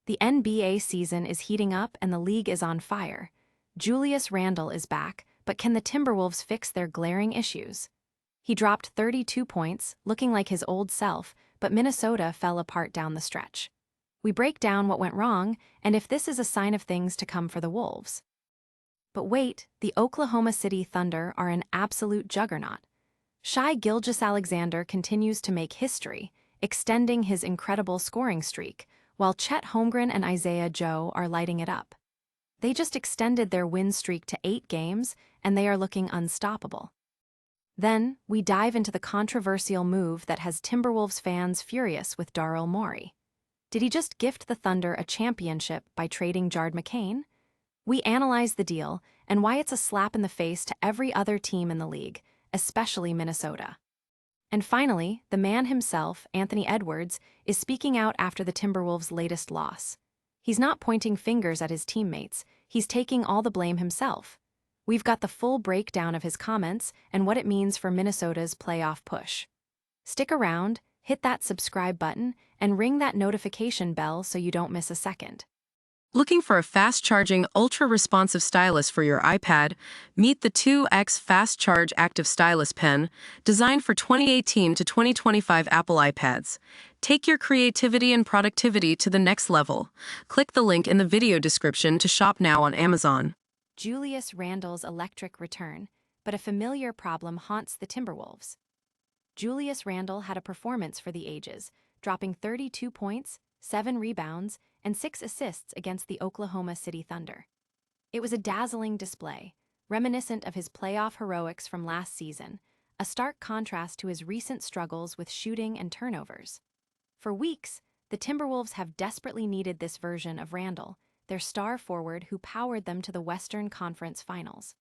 The NBA season is heating up and the league is on fire. Julius Randle is back, but can the Timberwolves fix their glaring issues? He dropped 32 points, looking like his old self, but Minnesota fell apart down the stretch. We break down what went wrong and if this is a sign of things to come for the Wolves. But wait, the Oklahoma City Thunder are an absolute juggernaut. Shai Gilgeous-Alexander continues to make history, extending his incredible scoring streak, while Chet Holmgren and Isaiah Joe are lighting it up. They just extended their win streak to 8 games, and they are looking unstoppable. Then, we dive into the controversial move that has Timberwolves fans furious with Daryl Morey. Did he just gift the Thunder a championship by trading Jared McCain? We analyze the deal and why it's a slap in the face to every other team in the league, especially Minnesota. And finally, the man himself, Anthony Edwards, is speaking out after the Timberwolves' latest loss. He's not pointing fingers at his teammates, he's taking all the blame himself. We've got the full breakdown of his comments and what it means for Minnesota's playoff push. Stick around, hit that subscribe button, and ring that notification bell so you don't miss a second. Looking for a fast-charging, ultra-responsive stylus for your iPad? Meet the 2X Fast Charge Active Stylus Pen, designed for 2018 to 2025 Apple iPads. Take your creativity and productivity to the next level. Click the link in the video description to shop now on Amazon. Julius Randle's electric return, but a familiar problem haunts the Timberwolves. Julius Randle had a performance for the ages, dropping 32 points, 7 rebounds, and 6 assists against the Oklahoma City Thunder. It was a dazzling display, reminiscent of his playoff heroics from last season, a stark contrast to his recent struggles with shooting and turnovers. For weeks, the Timberwolves have desperately needed this version of Randle, their star forward who powered them to the Western Conference Finals.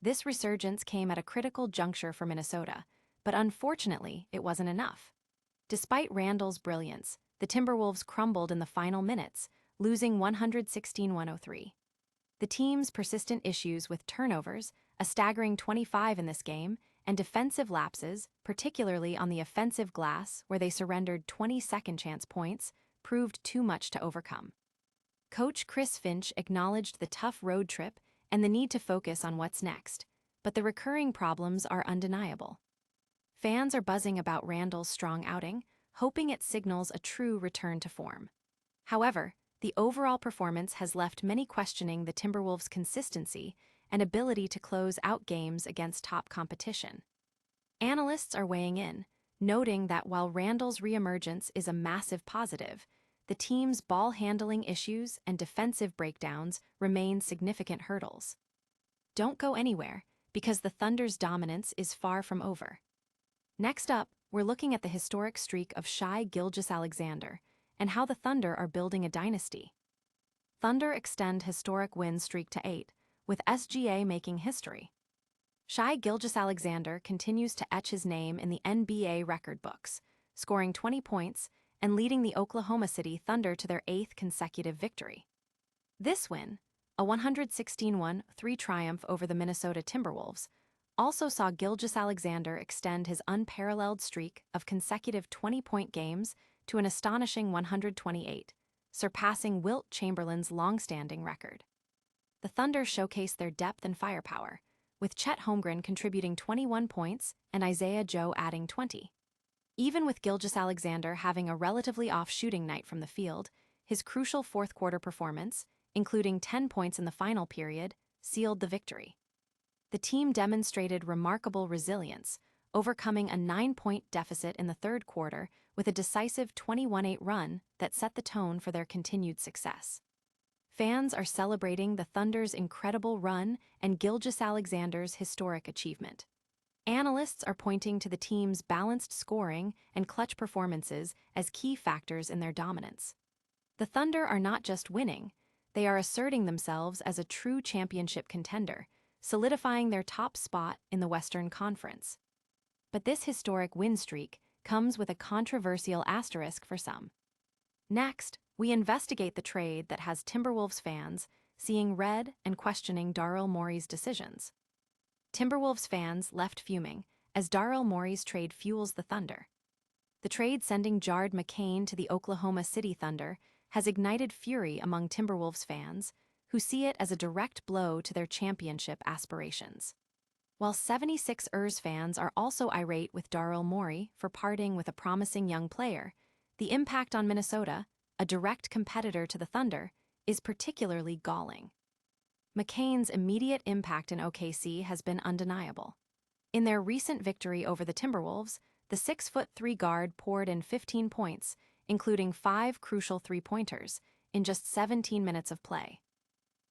This resurgence came at a critical juncture for Minnesota, but unfortunately, it wasn't enough. Despite Randle's brilliance, the Timberwolves crumbled in the final minutes, losing 116-103. The team's persistent issues with turnovers, a staggering 25 in this game, and defensive lapses, particularly on the offensive glass where they surrendered 20 second-chance points, proved too much to overcome. Coach Chris Finch acknowledged the tough road trip and the need to focus on what's next, but the recurring problems are undeniable. Fans are buzzing about Randle's strong outing, hoping it signals a true return to form. However, the overall performance has left many questioning the Timberwolves' consistency and ability to close out games against top competition. Analysts are weighing in, noting that while Randle's reemergence is a massive positive, the team's ball-handling issues and defensive breakdowns remain significant hurdles. Don't go anywhere, because the Thunder's dominance is far from over. Next up, we're looking at the historic streak of Shai Gilgeous-Alexander and how the Thunder are building a dynasty. Thunder extend historic win streak to 8, with SGA making history. Shai Gilgeous-Alexander continues to etch his name in the NBA record books, scoring 20 points and leading the Oklahoma City Thunder to their 8th consecutive victory. This win, a 116-103 triumph over the Minnesota Timberwolves, also saw Gilgeous-Alexander extend his unparalleled streak of consecutive 20-point games to an astonishing 128, surpassing Wilt Chamberlain's long-standing record. The Thunder showcased their depth and firepower, with Chet Holmgren contributing 21 points and Isaiah Joe adding 20. Even with Gilgeous-Alexander having a relatively off shooting night from the field, his crucial fourth-quarter performance, including 10 points in the final period, sealed the victory. The team demonstrated remarkable resilience, overcoming a 9-point deficit in the third quarter with a decisive 21-8 run that set the tone for their continued success. Fans are celebrating the Thunder's incredible run and Gilgeous-Alexander's historic achievement. Analysts are pointing to the team's balanced scoring and clutch performances as key factors in their dominance. The Thunder are not just winning, they are asserting themselves as a true championship contender, solidifying their top spot in the Western Conference. But this historic win streak comes with a controversial asterisk for some. Next, we investigate the trade that has Timberwolves fans seeing red and questioning Daryl Morey's decisions. Timberwolves fans left fuming as Daryl Morey's trade fuels the Thunder. The trade sending Jared McCain to the Oklahoma City Thunder has ignited fury among Timberwolves fans, who see it as a direct blow to their championship aspirations. While 76ers fans are also irate with Daryl Morey for parting with a promising young player, the impact on Minnesota, a direct competitor to the Thunder, is particularly galling. McCain's immediate impact in OKC has been undeniable. In their recent victory over the Timberwolves, the 6'3" guard poured in 15 points, including 5 crucial three-pointers, in just 17 minutes of play.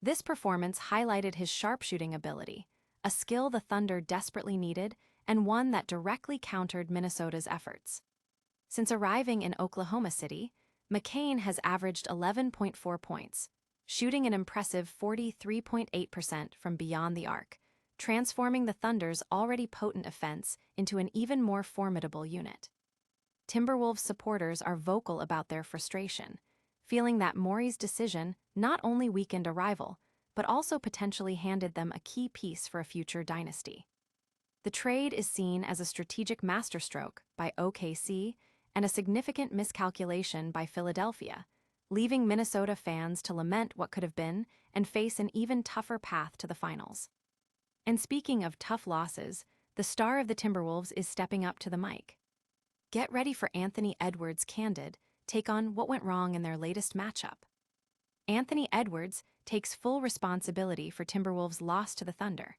This performance highlighted his sharpshooting ability, a skill the Thunder desperately needed and one that directly countered Minnesota's efforts. Since arriving in Oklahoma City, McCain has averaged 11.4 points, shooting an impressive 43.8% from beyond the arc, transforming the Thunder's already potent offense into an even more formidable unit. Timberwolves supporters are vocal about their frustration, feeling that Morey's decision not only weakened a rival, but also potentially handed them a key piece for a future dynasty. The trade is seen as a strategic masterstroke by OKC and a significant miscalculation by Philadelphia, leaving Minnesota fans to lament what could have been and face an even tougher path to the finals. And speaking of tough losses, the star of the Timberwolves is stepping up to the mic. Get ready for Anthony Edwards' candid take on what went wrong in their latest matchup. Anthony Edwards takes full responsibility for Timberwolves' loss to the Thunder.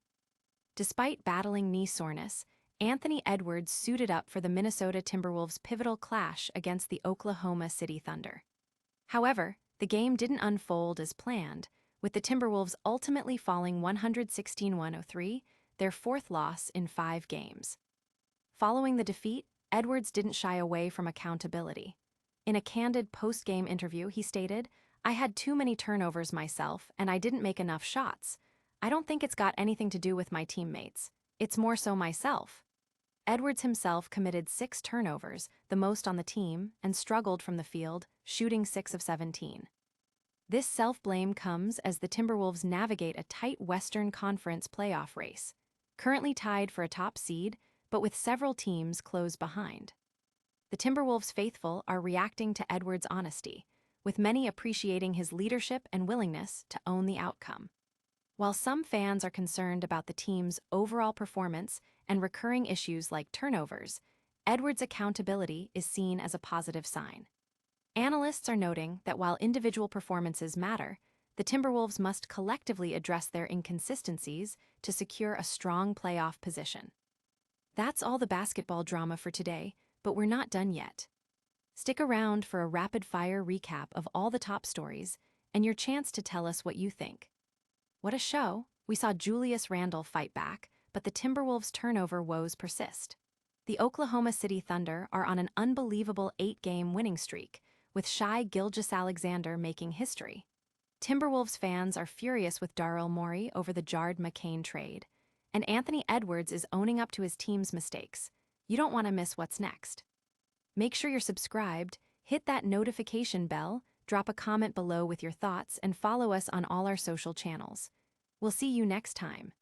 Despite battling knee soreness, Anthony Edwards suited up for the Minnesota Timberwolves' pivotal clash against the Oklahoma City Thunder. However, the game didn't unfold as planned, with the Timberwolves ultimately falling 116-103, their fourth loss in 5 games. Following the defeat, Edwards didn't shy away from accountability. In a candid post-game interview, he stated, "I had too many turnovers myself, and I didn't make enough shots. I don't think it's got anything to do with my teammates. It's more so myself." Edwards himself committed 6 turnovers, the most on the team, and struggled from the field, shooting 6 of 17. This self-blame comes as the Timberwolves navigate a tight Western Conference playoff race, currently tied for a top seed, but with several teams close behind. The Timberwolves faithful are reacting to Edwards' honesty, with many appreciating his leadership and willingness to own the outcome. While some fans are concerned about the team's overall performance and recurring issues like turnovers, Edwards' accountability is seen as a positive sign. Analysts are noting that while individual performances matter, the Timberwolves must collectively address their inconsistencies to secure a strong playoff position. That's all the basketball drama for today, but we're not done yet. Stick around for a rapid-fire recap of all the top stories and your chance to tell us what you think. What a show! We saw Julius Randle fight back, but the Timberwolves' turnover woes persist. The Oklahoma City Thunder are on an unbelievable 8-game winning streak, with Shai Gilgeous-Alexander making history. Timberwolves fans are furious with Daryl Morey over the Jared McCain trade, and Anthony Edwards is owning up to his team's mistakes. You don't want to miss what's next. Make sure you're subscribed, hit that notification bell, drop a comment below with your thoughts, and follow us on all our social channels. We'll see you next time.